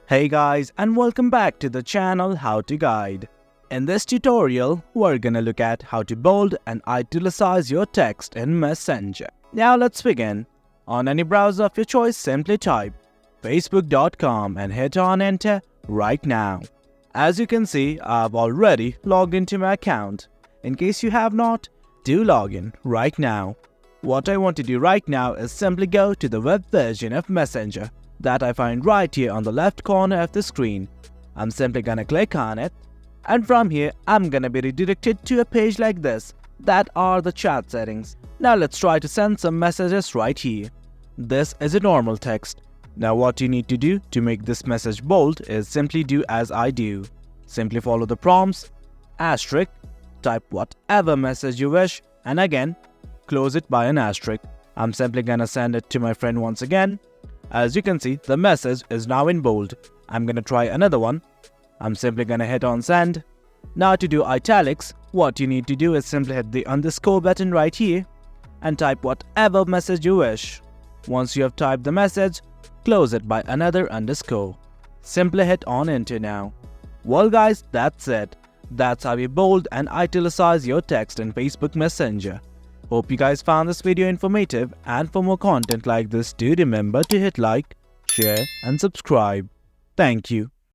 Hey guys, and welcome back to the channel How to Guide. In this tutorial, we're gonna look at how to bold and italicize your text in Messenger. Now let's begin. On any browser of your choice, simply type facebook.com and hit on enter right now. As you can see, I've already logged into my account. In case you have not, do log in right now. What I want to do right now is simply go to the web version of Messenger that I find right here on the left corner of the screen. I'm simply gonna click on it, and from here I'm gonna be redirected to a page like this that are the chat settings. Now let's try to send some messages right here. This is a normal text. Now what you need to do to make this message bold is simply do as I do. Simply follow the prompts, asterisk, type whatever message you wish, and again close it by an asterisk. I'm simply gonna send it to my friend once again. As you can see, the message is now in bold. I'm gonna try another one. I'm simply gonna hit on send. Now to do italics, what you need to do is simply hit the underscore button right here and type whatever message you wish. Once you have typed the message, close it by another underscore. Simply hit on enter now. Well guys, that's it. That's how you bold and italicize your text in Facebook Messenger. Hope you guys found this video informative, and for more content like this, do remember to hit like, share and subscribe. Thank you.